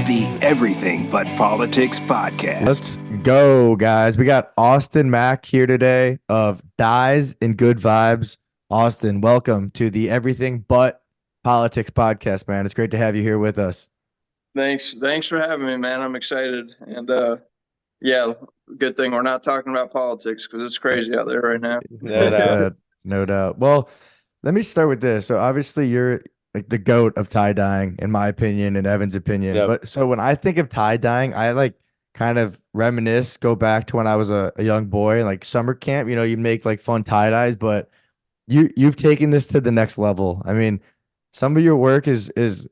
the Everything But Politics podcast. Let's go, guys. We got Austin Mack here today of Dyes and Good Vibes. Austin, welcome to the Everything But Politics podcast, man. It's great to have you here with us. Thanks for having me, man. I'm excited. And yeah, good thing we're not talking about politics because it's crazy out there right now. No doubt. No doubt. Well, let me start with this. So obviously you're like the GOAT of tie dyeing, in my opinion, and Evan's opinion. Yep. But so when I think of tie dyeing, I like kind of reminisce, go back to when I was a young boy, like summer camp. You know, you make like fun tie dyes, but you've taken this to the next level. I mean, some of your work is it's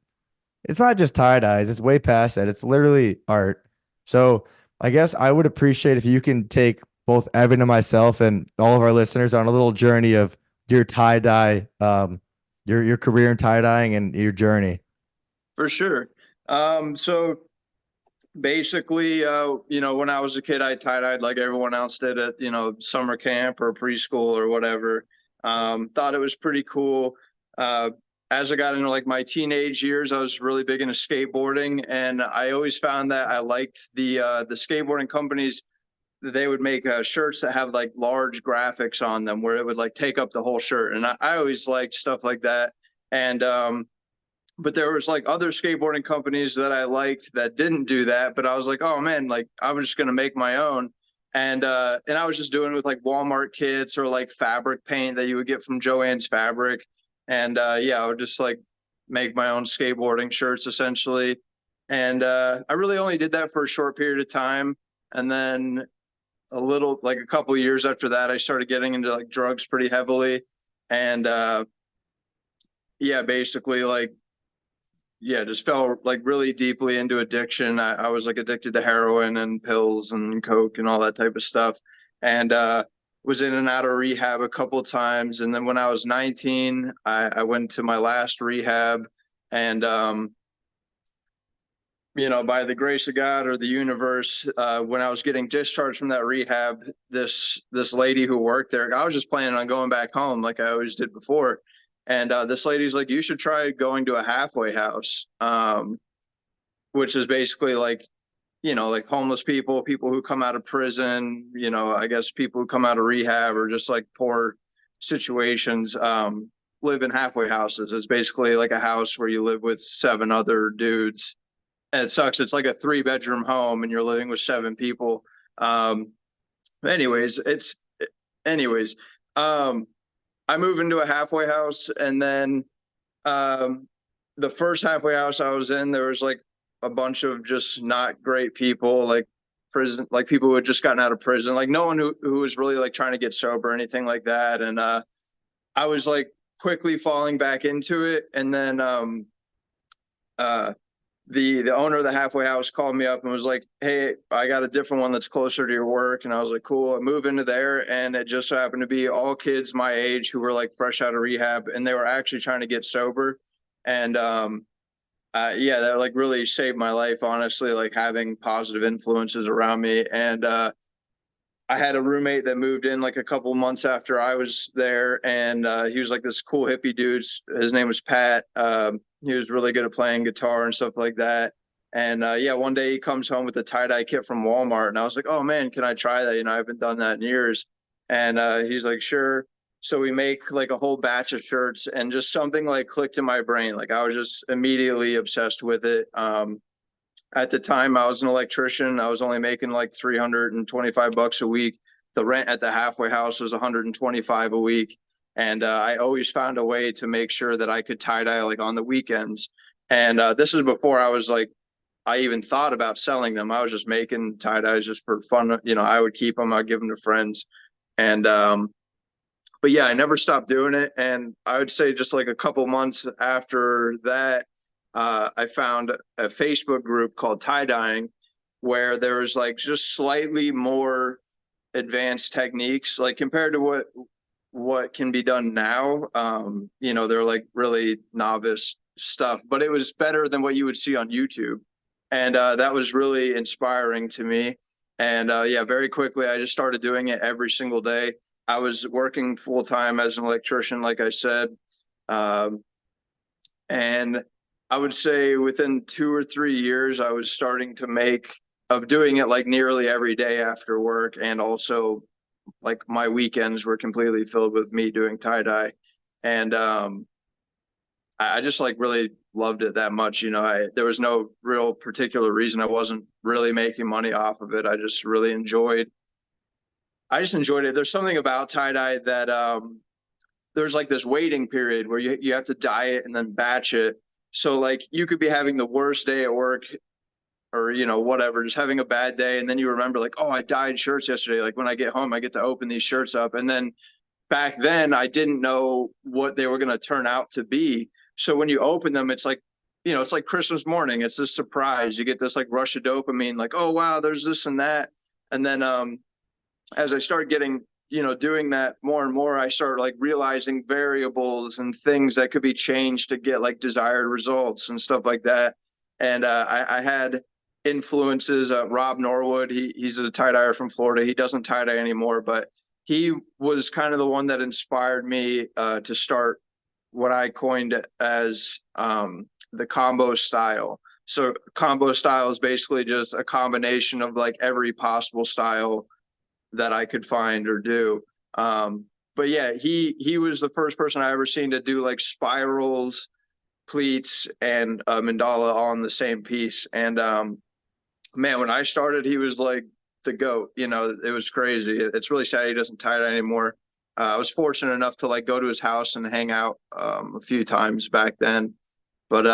not just tie dyes, it's way past that. It's literally art. So I guess I would appreciate if you can take both Evan and myself and all of our listeners on a little journey of your tie dye, your career in tie dyeing and your journey. For sure. So basically, when I was a kid, I tie-dyed like everyone else did at, summer camp or preschool or whatever. Thought it was pretty cool. As I got into like my teenage years, I was really big into skateboarding, and I always found that I liked the skateboarding companies. They would make shirts that have like large graphics on them where it would like take up the whole shirt. And I always liked stuff like that. And, but there was like other skateboarding companies that I liked that didn't do that. But I was like, oh man, like I'm just going to make my own. And I was just doing it with like Walmart kits or like fabric paint that you would get from Joann's Fabric. And I would just like make my own skateboarding shirts essentially. And I really only did that for a short period of time. And then a couple of years after that, I started getting into like drugs pretty heavily. And basically just fell like really deeply into addiction. I was like addicted to heroin and pills and coke and all that type of stuff. And was in and out of rehab a couple of times. And then when I was 19, I went to my last rehab, and by the grace of God or the universe, when I was getting discharged from that rehab, this lady who worked there, I was just planning on going back home like I always did before. And this lady's like, you should try going to a halfway house, which is basically like, like homeless people who come out of prison, I guess people who come out of rehab or just like poor situations, live in halfway houses. It's basically like a house where you live with 7 other dudes. And it sucks. It's like a 3-bedroom home and you're living with 7 people. Anyways, I move into a halfway house, and then the first halfway house I was in, there was like a bunch of just not great people, like prison, like people who had just gotten out of prison, like no one who was really like trying to get sober or anything like that. And I was like quickly falling back into it. And then the owner of the halfway house called me up and was like, hey, I got a different one that's closer to your work. And I was like, cool. I moved into there, and it just so happened to be all kids my age who were like fresh out of rehab, and they were actually trying to get sober. And that like really saved my life, honestly, like having positive influences around me. And I had a roommate that moved in like a couple months after I was there, and he was like this cool hippie dude. His name was Pat. He was really good at playing guitar and stuff like that. And one day he comes home with a tie-dye kit from Walmart, and I was like, oh man, can I try that? I haven't done that in years. And he's like, sure. So we make like a whole batch of shirts, and just something like clicked in my brain. Like I was just immediately obsessed with it. At the time I was an electrician. I was only making like $325 a week. The rent at the halfway house was $125 a week. And I always found a way to make sure that I could tie dye like on the weekends. And this is before I even thought about selling them. I was just making tie dyes just for fun. I would keep them. I'd give them to friends. And but yeah, I never stopped doing it. And I would say just like a couple months after that, I found a Facebook group called Tie Dyeing, where there was like just slightly more advanced techniques, like compared to what can be done now. They're like really novice stuff, but it was better than what you would see on YouTube. And that was really inspiring to me. And very quickly, I just started doing it every single day. I was working full time as an electrician, like I said. And I would say within 2 or 3 years, I was starting to make of doing it like nearly every day after work. And also like my weekends were completely filled with me doing tie dye. And I just like really loved it that much. There was no real particular reason. I wasn't really making money off of it. I just enjoyed it. There's something about tie dye that there's like this waiting period where you have to dye it and then batch it. So like you could be having the worst day at work or whatever, just having a bad day, and then you remember like, oh, I dyed shirts yesterday. Like when I get home, I get to open these shirts up, and then back then I didn't know what they were going to turn out to be. So when you open them, it's like, it's like Christmas morning. It's this surprise. You get this like rush of dopamine, like, oh wow, there's this and that. And then as I start getting, doing that more and more, I start like realizing variables and things that could be changed to get like desired results and stuff like that. And I had influences. Rob Norwood, he's a tie dyer from Florida. He doesn't tie dye anymore, but he was kind of the one that inspired me to start what I coined as the combo style. So combo style is basically just a combination of like every possible style that I could find or do. But yeah, he was the first person I ever seen to do like spirals, pleats, and mandala all in the same piece. And man, when I started, he was like the GOAT. It was crazy. It's really sad he doesn't tie it anymore. I was fortunate enough to like go to his house and hang out a few times back then. But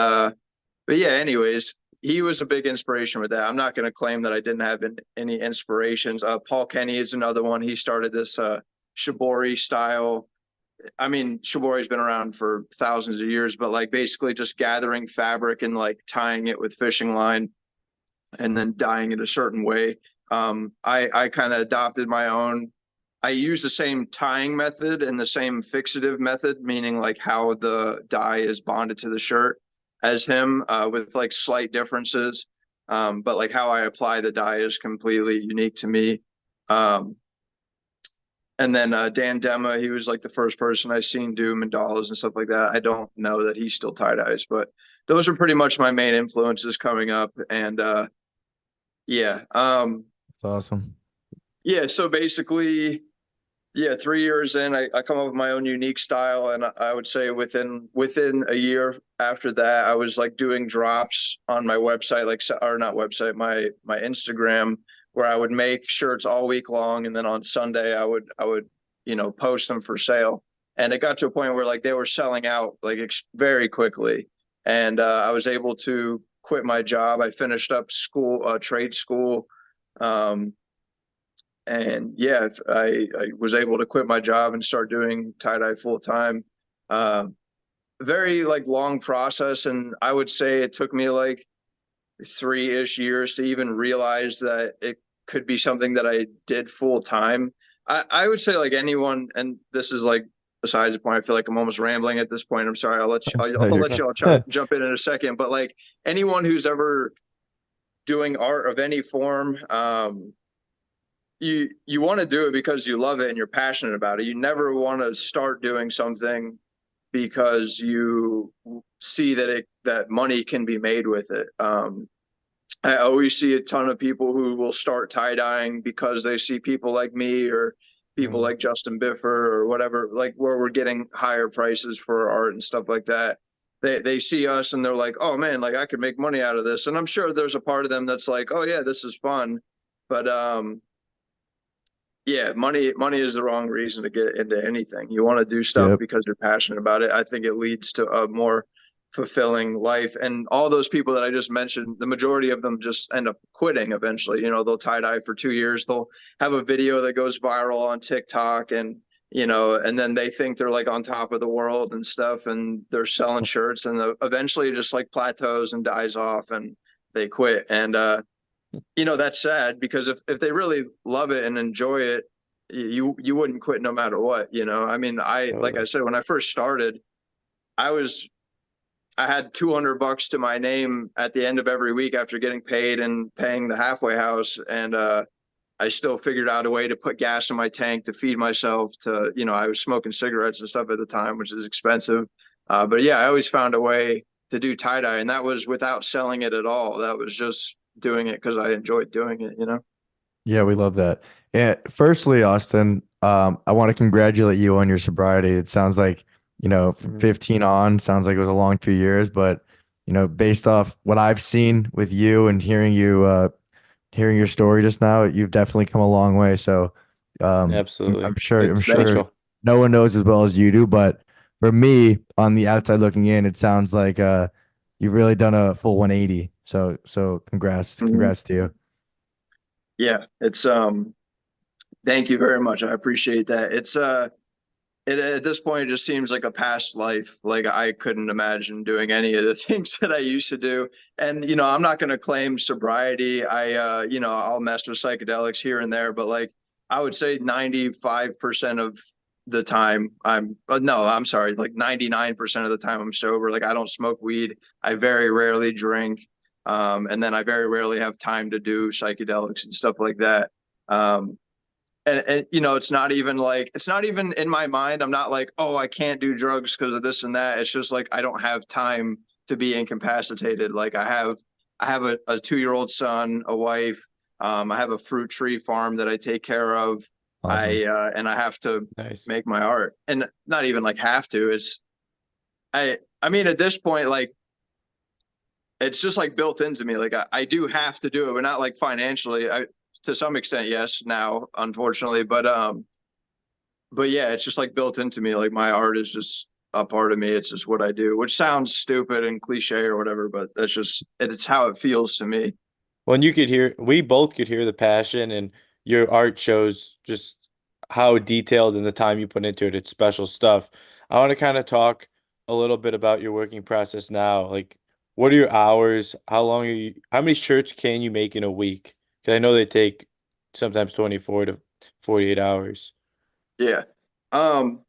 yeah, anyways, he was a big inspiration with that. I'm not going to claim that I didn't have any inspirations. Paul Kenny is another one. He started this shibori style. I mean, shibori's been around for thousands of years, but like basically just gathering fabric and like tying it with fishing line and then dyeing it a certain way. I kind of adopted my own. I use the same tying method and the same fixative method, meaning like how the dye is bonded to the shirt as him, with like slight differences. But like how I apply the dye is completely unique to me. And then Dan Dema, he was like the first person I seen do mandalas and stuff like that. I don't know that he still tie dyes, but those are pretty much my main influences coming up. And yeah. That's awesome. Yeah, so basically, yeah, 3 years in, I come up with my own unique style, and I would say within a year after that, I was like doing drops on my website, like, or not website, my Instagram, where I would make shirts all week long, and then on Sunday I would post them for sale. And it got to a point where like they were selling out like very quickly, and I was able to quit my job. I finished up school, trade school. And yeah, I was able to quit my job and start doing tie-dye full time. Very like long process. And I would say it took me like 3-ish years to even realize that it could be something that I did full time. I would say like anyone, and this is like besides the point, I feel like I'm almost rambling at this point. I'm sorry. I'll let y'all jump in a second, but like anyone who's ever doing art of any form, you want to do it because you love it and you're passionate about it. You never want to start doing something because you see that money can be made with it. I always see a ton of people who will start tie-dyeing because they see people like me or people like Justin Biffer or whatever, like where we're getting higher prices for art and stuff like that. They see us and they're like, oh man, like I could make money out of this. And I'm sure there's a part of them that's like, oh yeah, this is fun. But yeah, money is the wrong reason to get into anything. You want to do stuff because you're passionate about it. I think it leads to a more fulfilling life. And all those people that I just mentioned, the majority of them just end up quitting eventually. They'll tie dye for 2 years. They'll have a video that goes viral on TikTok and and then they think they're like on top of the world and stuff, and they're selling shirts, and eventually it just like plateaus and dies off and they quit. And that's sad because if they really love it and enjoy it, you wouldn't quit no matter what. I mean, like I said, when I first started, I had $200 to my name at the end of every week after getting paid and paying the halfway house. And I still figured out a way to put gas in my tank to feed myself I was smoking cigarettes and stuff at the time, which is expensive. But yeah, I always found a way do tie-dye, and that was without selling it at all. That was just doing it because I enjoyed doing it, you know? Yeah, we love that. Yeah, firstly, Austin, I want to congratulate you on your sobriety. It sounds like, from 15 on, sounds like it was a long 2 years, but based off what I've seen with you and hearing your story just now, you've definitely come a long way. So, Absolutely. I'm sure, I'm It's sure special. no one knows as well as you do, but for me, on the outside looking in, it sounds like you've really done a full 180. So congrats, Mhm. congrats to you. Yeah, it's thank you very much. I appreciate that. It's at this point it just seems like a past life. Like I couldn't imagine doing any of the things that I used to do. And I'm not going to claim sobriety. I'll mess with psychedelics here and there, but like I would say 95% of the time no, I'm sorry, like 99% of the time I'm sober. Like I don't smoke weed. I very rarely drink. And then I very rarely have time to do psychedelics and stuff like that. Um, and it's not even in my mind. I'm not like, oh, I can't do drugs because of this and that. It's just like I don't have time to be incapacitated. Like I have a 2-year-old son, a wife. I have a fruit tree farm that I take care of. Awesome. And I have to Nice. make my art, and not even like have to. It's I mean at this point, like it's just like built into me. Like I do have to do it, but not like financially. I To some extent, yes, now, unfortunately. But yeah, it's just like built into me. Like my art is just a part of me. It's just what I do, which sounds stupid and cliche or whatever, but it's how it feels to me. When we both could hear the passion, and your art shows just how detailed and the time you put into it. It's special stuff. I want to kind of talk a little bit about your working process now. Like, what are your hours? How many shirts can you make in a week? Because I know they take sometimes 24 to 48 hours. Yeah. Um,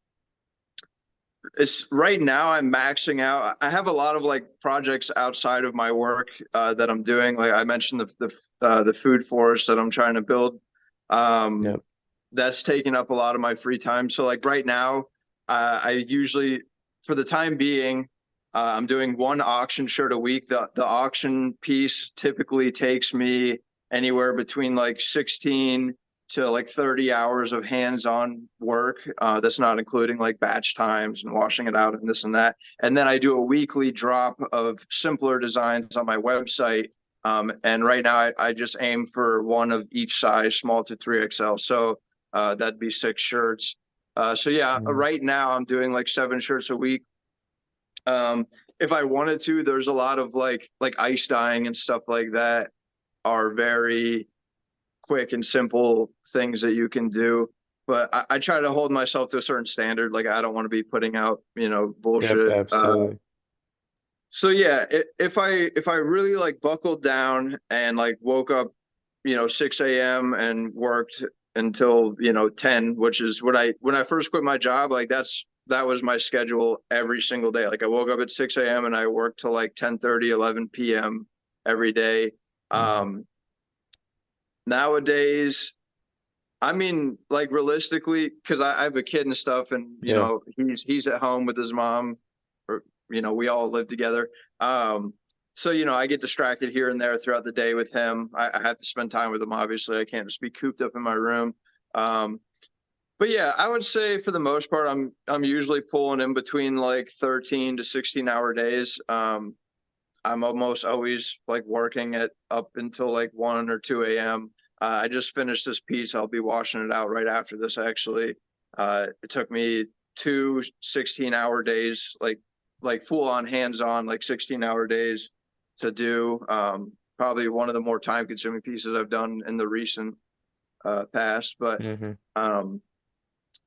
it's right now I'm maxing out. I have a lot of like projects outside of my work that I'm doing. Like I mentioned the food forest that I'm trying to build. Um, Yep. that's taking up a lot of my free time. So like right now, I usually, for the time being, I'm doing one auction shirt a week. The auction piece typically takes me anywhere between like 16 to like 30 hours of hands-on work. That's not including like batch times and washing it out and this and that. And then I do a weekly drop of simpler designs on my website. And right now I just aim for one of each size, small to 3XL. So that'd be 6 shirts. So yeah, right now I'm doing like 7 shirts a week. If I wanted to, there's a lot of like ice dyeing and stuff like that are very quick and simple things that you can do. But I try to hold myself to a certain standard. Like I don't want to be putting out, Yep, bullshit. absolutely. So yeah, if I really like buckled down and like woke up, 6 a.m. and worked until 10, which is when I first quit my job, like that was my schedule every single day. Like I woke up at 6 a.m. and I worked till like 10:30, 11 p.m. every day. Um, Nowadays, I mean, like realistically, because I have a kid and stuff, and Yeah. he's at home with his mom, or we all live together. So I get distracted here and there throughout the day with him. I have to spend time with him. Obviously, I can't just be cooped up in my room. Um, but yeah, I would say for the most part, I'm usually pulling in between like 13 to 16 hour days. I'm almost always like working at up until like 1 or 2 a.m. I just finished this piece. I'll be washing it out right after this, actually. It took me two 16-hour days, like full on hands on, like 16-hour days to do. Probably one of the more time consuming pieces I've done in the recent past. Hmm.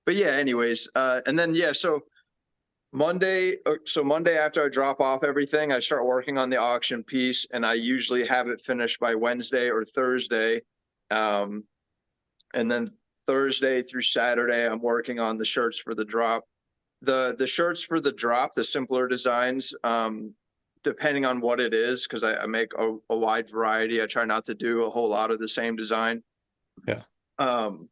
But yeah, anyways, and then yeah, so Monday after I drop off everything, I start working on the auction piece, and I usually have it finished by Wednesday or Thursday. Um, and then Thursday through Saturday, I'm working on the shirts for the drop. The shirts for the drop, the simpler designs, depending on what it is, because I make a wide variety. I try not to do a whole lot of the same design. Yeah. Um,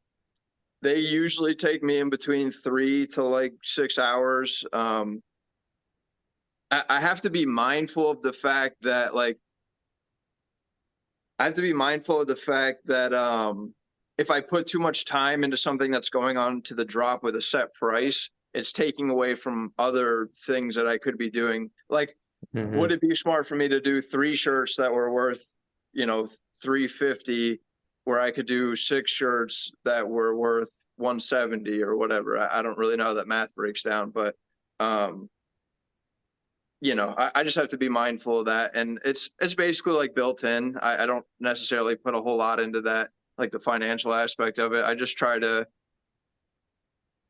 they usually take me in between 3 to like 6 hours. I have to be mindful of the fact that like I have to be mindful of the fact that if I put too much time into something that's going on to the drop with a set price, it's taking away from other things that I could be doing. Like, would it be smart for me to do 3 shirts that were worth, 350, where I could do 6 shirts that were worth 170 or whatever? I don't really know how that math breaks down, but I just have to be mindful of that. And it's basically like built in. I don't necessarily put a whole lot into that, like the financial aspect of it.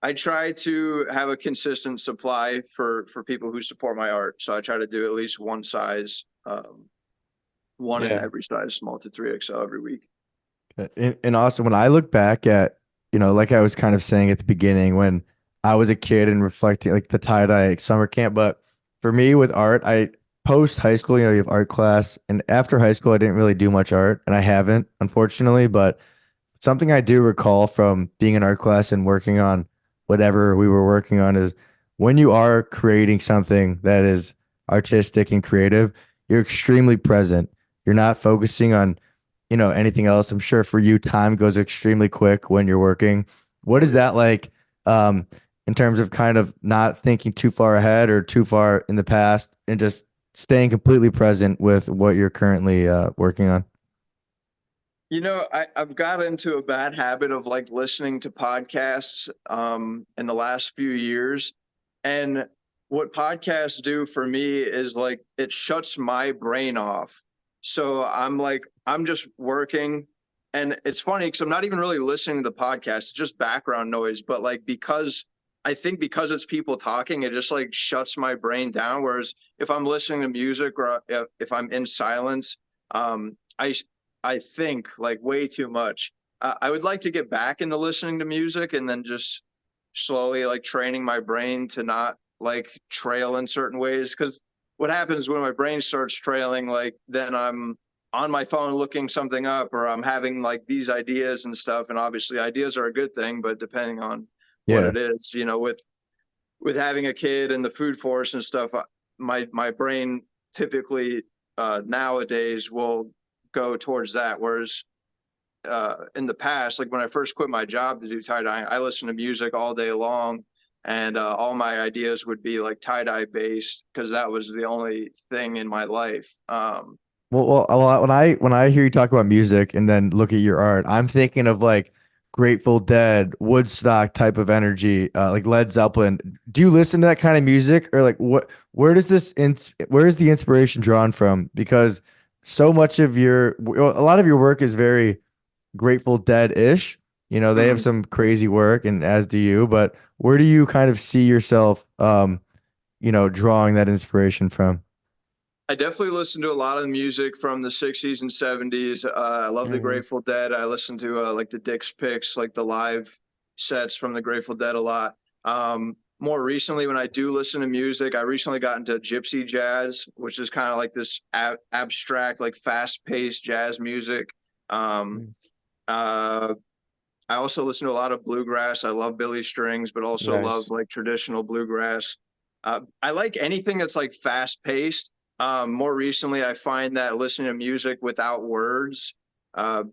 I try to have a consistent supply for people who support my art. So I try to do at least one size, one in Yeah. every size, small to 3XL every week. And also, when I look back at, like I was kind of saying at the beginning, when I was a kid and reflecting like the tie-dye summer camp, but for me with art, I post high school, you have art class, and after high school, I didn't really do much art, and I haven't, unfortunately, but something I do recall from being in art class and working on whatever we were working on is when you are creating something that is artistic and creative, you're extremely present. You're not focusing on, anything else. I'm sure for you, time goes extremely quick when you're working. What is that like, in terms of kind of not thinking too far ahead or too far in the past and just staying completely present with what you're currently working on? I've got into a bad habit of like listening to podcasts in the last few years. And what podcasts do for me is like it shuts my brain off. So I'm just working. And it's funny because I'm not even really listening to the podcast, it's just background noise. But like because it's people talking, it just like shuts my brain down. Whereas if I'm listening to music or if I'm in silence, I I think like way too much. I would like to get back into listening to music and then just slowly like training my brain to not like trail in certain ways. Because what happens when my brain starts trailing, like then I'm on my phone looking something up or I'm having like these ideas and stuff. And obviously ideas are a good thing, but depending on what Yeah. it is, with having a kid and the food force and stuff, my brain typically nowadays will go towards that. Whereas in the past, like when I first quit my job to do tie dye, I listened to music all day long, and all my ideas would be like tie dye based because that was the only thing in my life. When I hear you talk about music and then look at your art, I'm thinking of like Grateful Dead, Woodstock type of energy, like Led Zeppelin. Do you listen to that kind of music, or like what? Where is the inspiration drawn from? Because so much of a lot of your work is very Grateful Dead-ish. They have Mhm. some crazy work, and as do you. But where do you kind of see yourself, drawing that inspiration from? I definitely listen to a lot of the music from the 60s and 70s. I love the Mhm. Grateful Dead. I listen to like the Dick's Picks, like the live sets from the Grateful Dead a lot. More recently, when I do listen to music, I recently got into gypsy jazz, which is kind of like this abstract, like fast-paced jazz music. Um, Mm. uh, I also listen to a lot of bluegrass. I love Billy Strings, but also love Nice. like traditional bluegrass. I like anything that's like fast paced. More recently, I find that listening to music without words uh,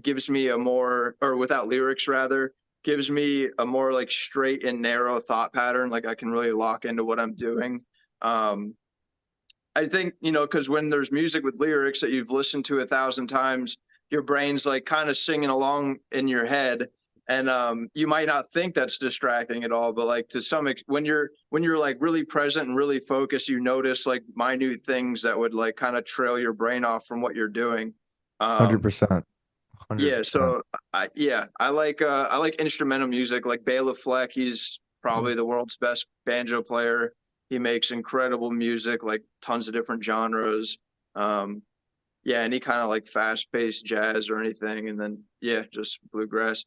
gives me a more, or without lyrics rather, gives me a more like straight and narrow thought pattern. Like I can really lock into what I'm doing. Um, I think, because when there's music with lyrics that you've listened to 1,000 times, your brain's like kind of singing along in your head. And you might not think that's distracting at all, but like to when you're like really present and really focused, you notice like minute things that would like kind of trail your brain off from what you're doing. Um, 100%. yeah, 100%. so I like instrumental music like Bela Fleck. He's Mm. probably the world's best banjo player. He makes incredible music, like tons of different genres. Um, yeah, any kind of like fast-paced jazz or anything, and then yeah, just bluegrass.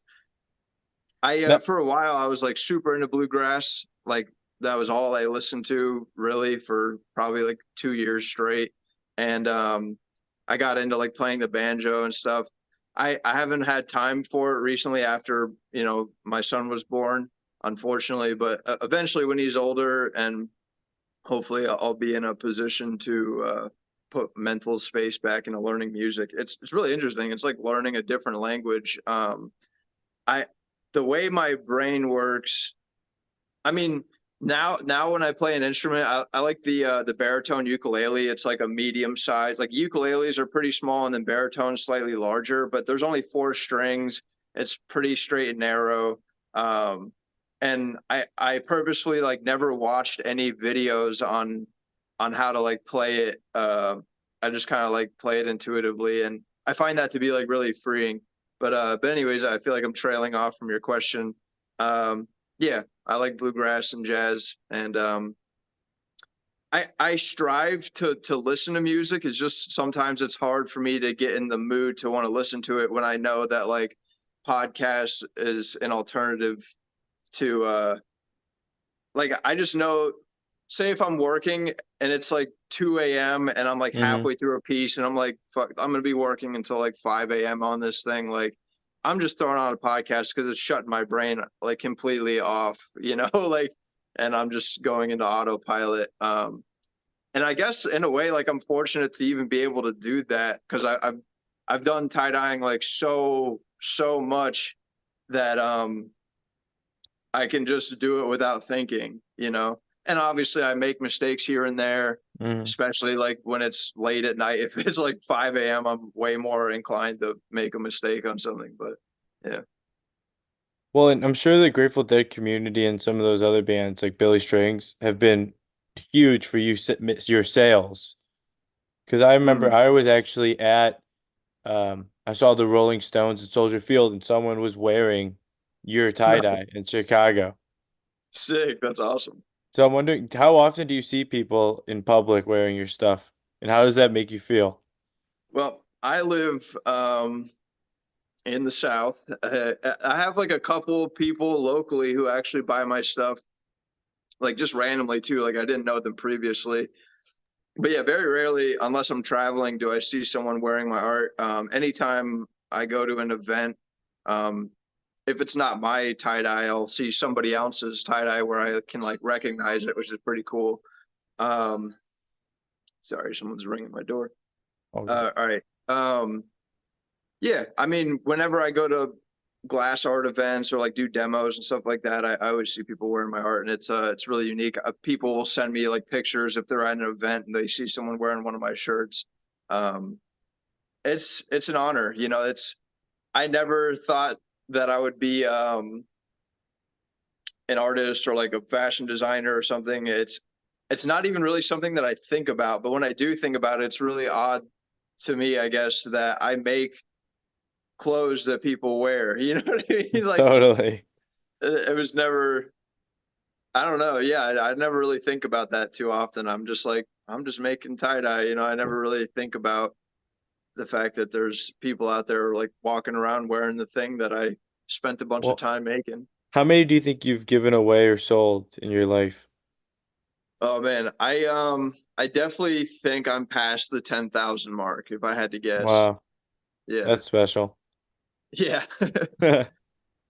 I No. for a while I was like super into bluegrass. Like that was all I listened to really for probably like 2 years straight. And I got into like playing the banjo and stuff. I haven't had time for it recently after, my son was born, unfortunately, but eventually when he's older and hopefully I'll be in a position to put mental space back into learning music. It's really interesting. It's like learning a different language. I the way my brain works, I mean, now when I play an instrument, I like the baritone ukulele. It's like a medium size. Like ukuleles are pretty small, and then baritone's slightly larger, but there's only 4 strings. It's pretty straight and narrow. Um, and I purposely like never watched any videos on how to like play it. I just kind of like play it intuitively, and I find that to be like really freeing. But anyways, I feel like I'm trailing off from your question. Yeah, I like bluegrass and jazz, and I strive to listen to music. It's just sometimes it's hard for me to get in the mood to want to listen to it when I know that like podcast is an alternative to like I just know, say if I'm working and it's like 2 a.m. and I'm like Hmm. halfway through a piece and I'm like, fuck, I'm gonna be working until like 5 a.m. on this thing. Like I'm just throwing on a podcast because it's shutting my brain like completely off, like, and I'm just going into autopilot. And I guess in a way, like I'm fortunate to even be able to do that because I've done tie dyeing like so much that I can just do it without thinking. And obviously I make mistakes here and there, Hmm. especially like when it's late at night. If it's like 5 a.m., I'm way more inclined to make a mistake on something. But yeah. Well, and I'm sure the Grateful Dead community and some of those other bands like Billy Strings have been huge for your sales. Because I remember Mm. I was actually I saw the Rolling Stones at Soldier Field and someone was wearing your tie-dye in Chicago. Sick. That's awesome. So I'm wondering, how often do you see people in public wearing your stuff? And how does that make you feel? Well, I live in the South. I have like a couple people locally who actually buy my stuff, like just randomly too. Like I didn't know them previously. But yeah, very rarely, unless I'm traveling, do I see someone wearing my art. Anytime I go to an event, um, if it's not my tie dye, I'll see somebody else's tie dye where I can like recognize it, which is pretty cool. Um, Sorry, someone's ringing my door. Okay. All right. Yeah, I mean, whenever I go to glass art events or like do demos and stuff like that, I always see people wearing my art, and it's really unique. People will send me like pictures if they're at an event and they see someone wearing one of my shirts. Um, it's an honor, It's I never thought that I would be an artist or like a fashion designer or something. It's not even really something that I think about, but when I do think about it, it's really odd to me, I guess, that I make clothes that people wear. You know what I mean? Like Totally. it was never. I don't know. Yeah, I never really think about that too often. I'm just like I'm just making tie dye. I never really think about the fact that there's people out there like walking around wearing the thing that I spent a bunch of Well, time making. how many do you think you've given away or sold in your life? Oh man, I definitely think I'm past the 10,000 mark if I had to guess. Wow, Yeah. that's special. Yeah. Yeah,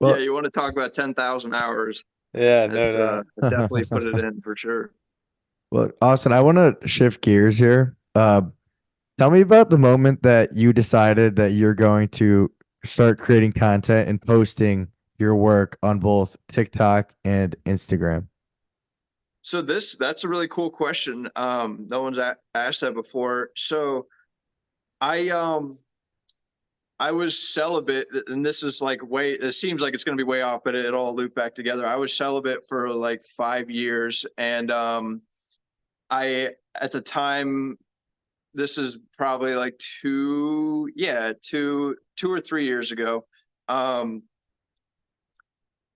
Well, you want to talk about 10,000 hours. Yeah, no That's doubt. definitely put it in for sure. well, Austin, I want to shift gears here. Tell me about the moment that you decided that you're going to start creating content and posting your work on both TikTok and Instagram. So that's a really cool question. No one's asked that before. So I I was celibate, and this is like way. It seems like it's going to be way off, but it all loop back together. I was celibate for like 5 years, and I at the time, this is probably like two or 3 years ago. Um,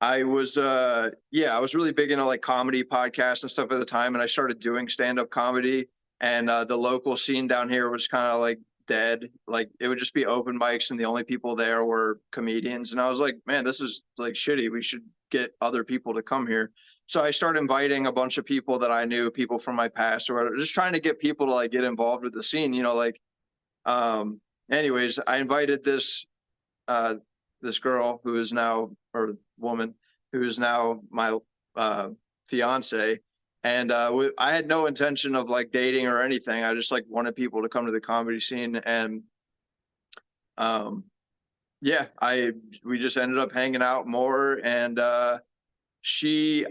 I was I was really big into like comedy podcasts and stuff at the time, and I started doing stand-up comedy, and the local scene down here was kind of like dead. Like it would just be open mics and the only people there were comedians, and I was like, man, this is like shitty. We should get other people to come here. So I started inviting a bunch of people that I knew, people from my past, or whatever, just trying to get people to like get involved with the scene, like um anyways, I invited uh this girl who is now, or woman who is now my uh fiance, And I had no intention of like dating or anything. I just like wanted people to come to the comedy scene, and yeah, we just ended up hanging out more. And I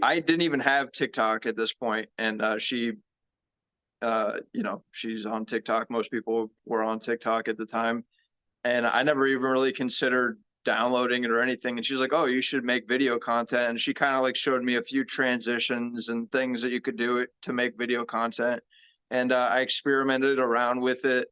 didn't even have TikTok at this point, and she's on TikTok. Most people were on TikTok at the time, and I never even really considered downloading it or anything. And she's like, "Oh, you should make video content." And she kind of like showed me a few transitions and things that you could do to make video content. And I experimented around with it.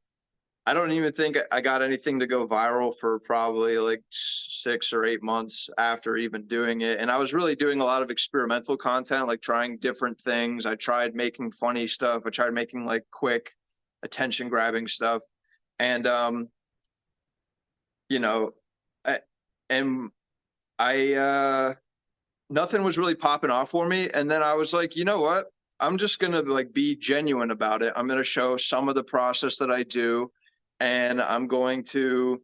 I don't even think I got anything to go viral for probably like 6 or 8 months after even doing it. And I was really doing a lot of experimental content, like trying different things. I tried making funny stuff. I tried making like quick attention grabbing stuff. And you know, I, and I nothing was really popping off for me. And then I was like, you know what? I'm just gonna like be genuine about it. I'm gonna show some of the process that I do, and I'm going to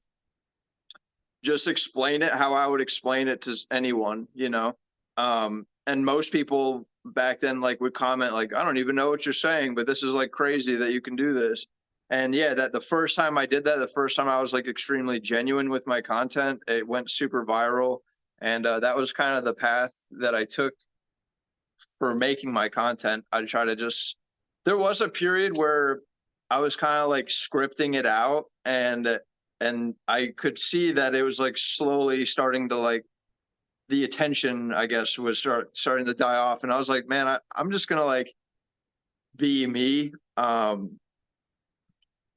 just explain it how I would explain it to anyone, you know. And most people back then like would comment like, I don't even know what you're saying, but this is like crazy that you can do this. And yeah, that the first time I did that, the first time I was like extremely genuine with my content, it went super viral. And that was kind of the path that I took for making my content. I try to just, there was a period where I was kind of like scripting it out, and I could see that it was like slowly starting to like, the attention, I guess, was starting to die off. And I was like, man, I'm just gonna like be me.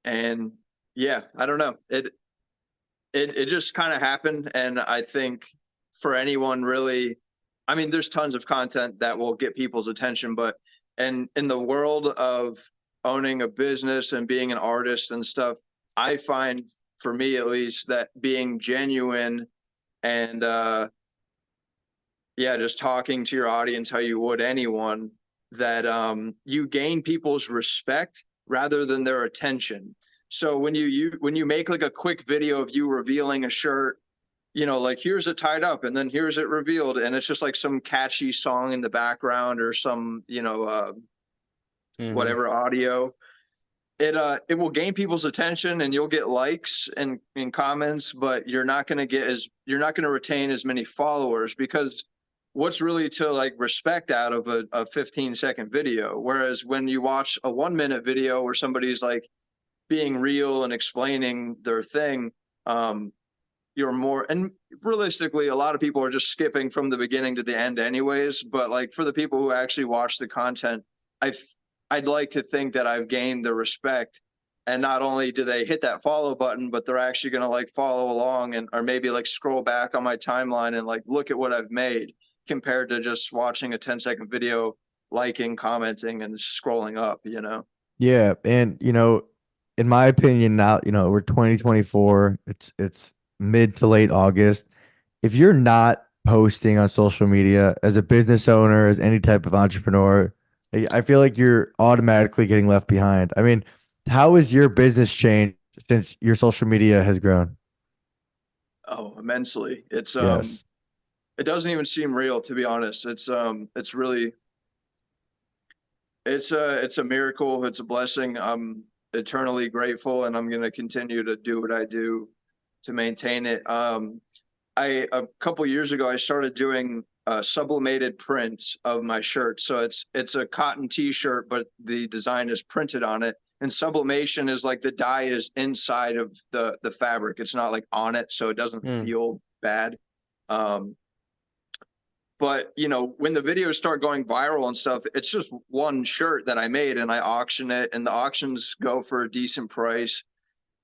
And yeah, I don't know. It just kind of happened. And I think for anyone really, I mean, there's tons of content that will get people's attention, but and in the world of owning a business and being an artist and stuff, I find, for me at least, that being genuine and yeah, just talking to your audience how you would anyone, that you gain people's respect rather than their attention. So when you make like a quick video of you revealing a shirt, you know, like here's it tied up and then here's it revealed, and it's just like some catchy song in the background or some, you know, whatever audio, it will gain people's attention and you'll get likes and comments, but you're not going to retain as many followers, because what's really to like respect out of a 15-second video? Whereas when you watch a 1-minute video where somebody's like being real and explaining their thing, you're more, and realistically, a lot of people are just skipping from the beginning to the end anyways. But like for the people who actually watch the content, I'd like to think that I've gained the respect. And not only do they hit that follow button, but they're actually going to like follow along and or maybe like scroll back on my timeline and like look at what I've made, compared to just watching a 10-second video, liking, commenting, and scrolling up, you know? Yeah, and in my opinion, now we're 2024. It's mid to late August. If you're not posting on social media as a business owner, as any type of entrepreneur, I feel like you're automatically getting left behind. I mean, how has your business changed since your social media has grown? Oh, immensely. Yes. It doesn't even seem real, to be honest. It's really, it's a miracle. It's a blessing. I'm eternally grateful, and I'm going to continue to do what I do to maintain it. A couple years ago, I started doing sublimated prints of my shirts. So it's a cotton T-shirt, but the design is printed on it. And sublimation is like the dye is inside of the fabric. It's not like on it, so it doesn't feel bad. But when the videos start going viral and stuff, it's just one shirt that I made, and I auction it, and the auctions go for a decent price.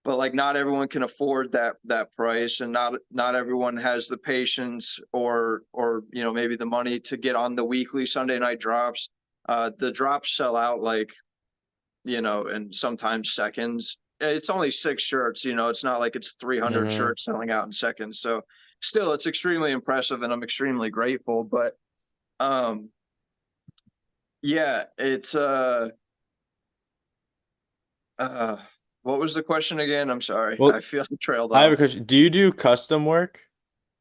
But like not everyone can afford that price, and not everyone has the patience or maybe the money to get on the weekly Sunday night drops. The drops sell out like in sometimes seconds. It's only 6 shirts, it's not like it's 300 shirts selling out in seconds. So still, it's extremely impressive, and I'm extremely grateful. But yeah, it's what was the question again? I'm sorry. Well, I feel trailed I have a off. question. Do you do custom work?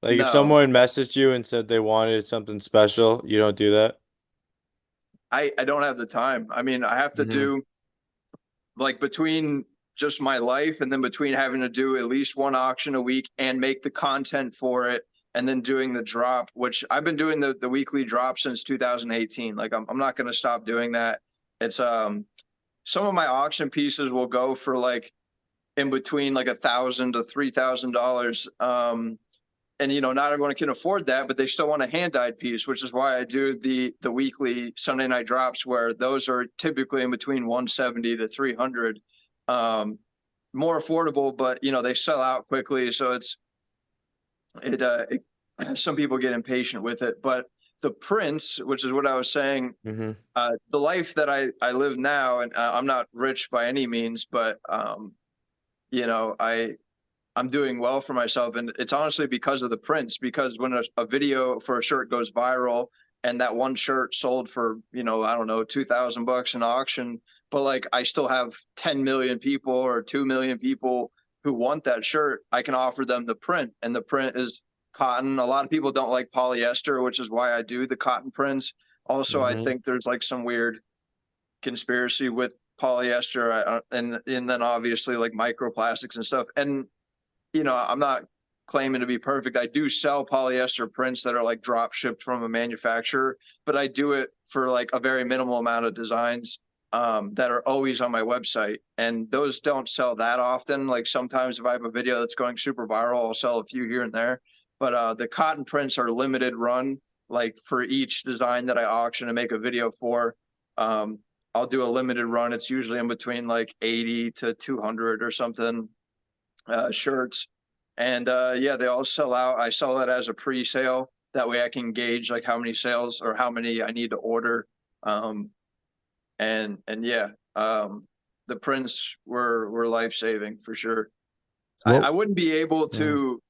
Like if No. someone messaged you and said they wanted something special, you don't do that? I don't have the time. I mean, I have to do like between just my life and then between having to do at least one auction a week and make the content for it and then doing the drop, which I've been doing the weekly drop since 2018. Like I'm not going to stop doing that. It's some of my auction pieces will go for like in between like $1,000 to $3,000. And not everyone can afford that, but they still want a hand dyed piece, which is why I do the weekly Sunday night drops, where those are typically in between 170 to 300. More affordable, but they sell out quickly, so some people get impatient with it. But the prints, which is what I was saying, the life that I live now, and I'm not rich by any means, but I'm doing well for myself, and it's honestly because of the prints. Because when a video for a shirt goes viral, and that one shirt sold for I don't know, $2,000 in auction, but like I still have 10 million people or 2 million people who want that shirt, I can offer them the print, and the print is cotton. A lot of people don't like polyester, which is why I do the cotton prints. Also, I think there's like some weird conspiracy with polyester, and then obviously like microplastics and stuff. And I'm not claiming to be perfect. I do sell polyester prints that are like drop shipped from a manufacturer, but I do it for like a very minimal amount of designs that are always on my website. And those don't sell that often. Like sometimes if I have a video that's going super viral, I'll sell a few here and there. But the cotton prints are limited run. Like for each design that I auction and make a video for, I'll do a limited run. It's usually in between like 80 to 200 or something. Shirts, and they all sell out. I sell that as a pre-sale. That way I can gauge like how many sales or how many I need to order. The prints were life-saving for sure. Well, I wouldn't be able to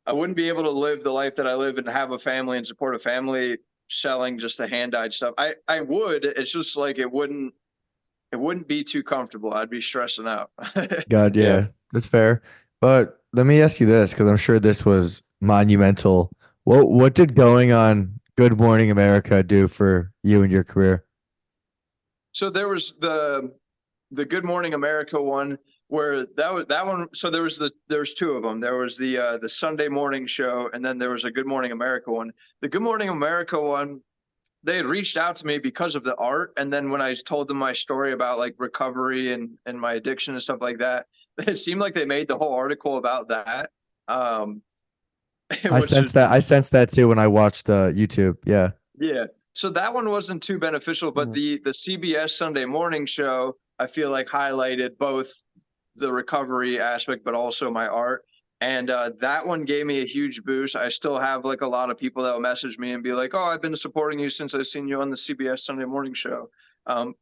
live the life that I live and have a family and support a family selling just the hand-dyed stuff. I would. It's just like it wouldn't be too comfortable. I'd be stressing out. God, yeah, that's fair. But let me ask you this, because I'm sure this was monumental. What did going on Good Morning America do for you and your career? So there was the Good Morning America one, where that one. So there's two of them. There was the Sunday morning show, and then there was a Good Morning America one. The Good Morning America one, they had reached out to me because of the art. And then when I told them my story about like recovery and my addiction and stuff like that, it seemed like they made the whole article about that. I sensed that too when I watched YouTube. Yeah. Yeah. So that one wasn't too beneficial, but the CBS Sunday morning show, I feel like highlighted both the recovery aspect, but also my art. And that one gave me a huge boost. I still have like a lot of people that will message me and be like, "Oh, I've been supporting you since I've seen you on the CBS Sunday morning show." I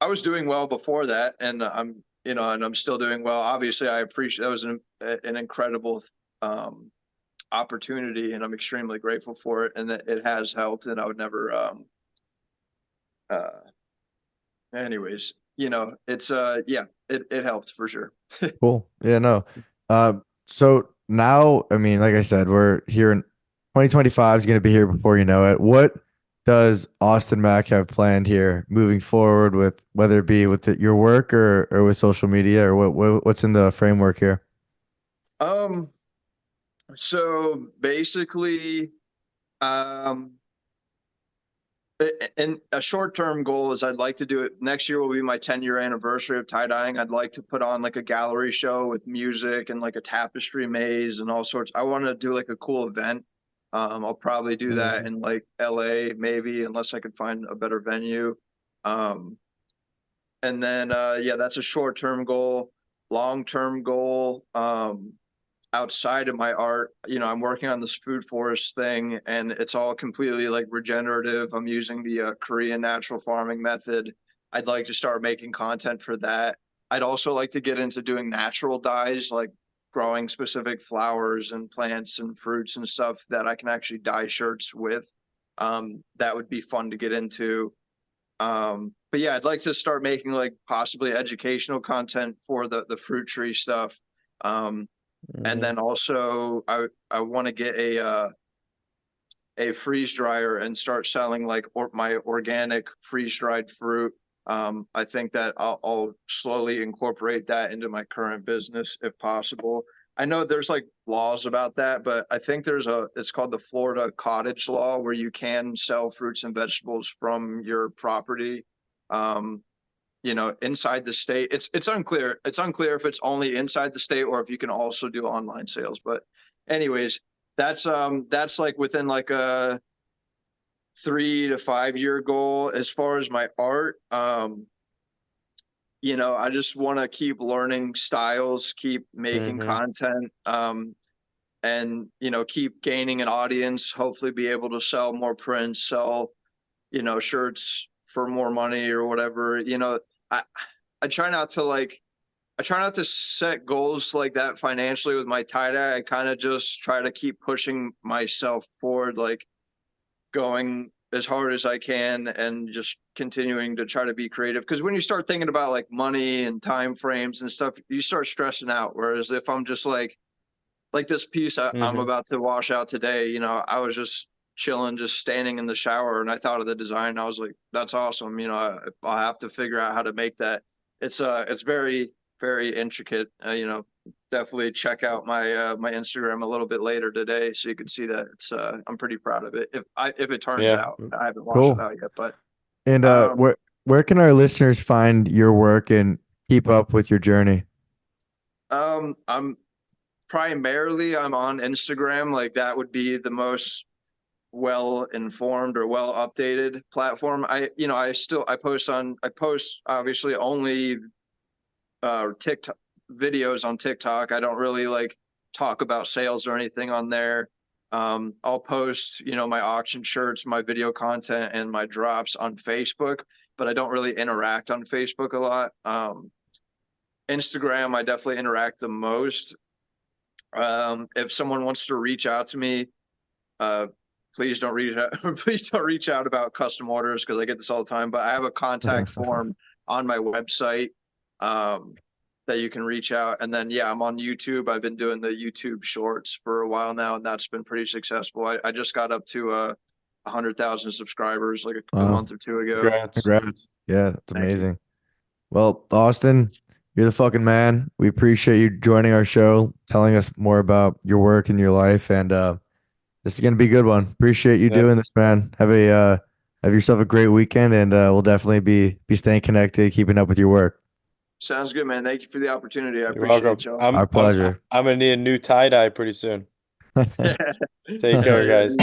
was doing well before that, and I'm still doing well. Obviously, I appreciate that was an incredible opportunity, and I'm extremely grateful for it, and that it has helped. And I would never. Anyways, it's it helped for sure. Cool. Yeah, no. So now, I mean, like I said, we're here in 2025 is going to be here before you know it. What does Austin Mack have planned here moving forward, with whether it be with your work or with social media, or what's in the framework here? So basically, and a short-term goal is I'd like to do it next year will be my 10-year anniversary of tie-dyeing. I'd like to put on like a gallery show with music and like a tapestry maze and all sorts. I want to do like a cool event. I'll probably do that in like LA maybe, unless I could find a better venue. And then that's a short-term goal. Long-term goal, outside of my art, I'm working on this food forest thing, and it's all completely like regenerative. I'm using the Korean natural farming method. I'd like to start making content for that. I'd also like to get into doing natural dyes, like growing specific flowers and plants and fruits and stuff that I can actually dye shirts with. That would be fun to get into. But yeah, I'd like to start making like possibly educational content for the fruit tree stuff. And then also I want to get a freeze dryer and start selling like my organic freeze dried fruit. I think that I'll slowly incorporate that into my current business if possible. I know there's like laws about that, but I think it's called the Florida cottage law, where you can sell fruits and vegetables from your property, inside the state. It's unclear. It's unclear if it's only inside the state or if you can also do online sales. But anyways, that's like within like a 3 to 5 year goal. As far as my art, I just want to keep learning styles, keep making content, and, keep gaining an audience, hopefully be able to sell more prints, sell, shirts for more money or whatever. I try not to set goals like that financially with my tie-dye. I kind of just try to keep pushing myself forward, like going as hard as I can and just continuing to try to be creative. Because when you start thinking about like money and time frames and stuff, you start stressing out. Whereas if I'm just like this piece I'm about to wash out today, I was just chilling, just standing in the shower, and I thought of the design. I was like, that's awesome. I'll have to figure out how to make that. It's very, very intricate. Definitely check out my my Instagram a little bit later today so you can see that. It's I'm pretty proud of it. If it turns out, I haven't washed it out yet, but and where can our listeners find your work and keep up with your journey? I'm on Instagram. Like that would be the most well informed or well updated platform. I post obviously only TikTok videos on TikTok. I don't really like talk about sales or anything on there. I'll post, my auction shirts, my video content, and my drops on Facebook, but I don't really interact on Facebook a lot. Instagram, I definitely interact the most. If someone wants to reach out to me, please don't reach out. Please don't reach out about custom orders, because I get this all the time. But I have a contact form on my website that you can reach out. And then, I'm on YouTube. I've been doing the YouTube shorts for a while now, and that's been pretty successful. I just got up to 100,000 subscribers like a month or two ago. Congrats. Yeah, that's amazing. Well, Austin, you're the fucking man. We appreciate you joining our show, telling us more about your work and your life. And this is gonna be a good one. Appreciate you doing this, man. Have yourself a great weekend, and we'll definitely be staying connected, keeping up with your work. Sounds good, man. Thank you for the opportunity. I appreciate you. Our pleasure. I'm gonna need a new tie-dye pretty soon. Take care, guys.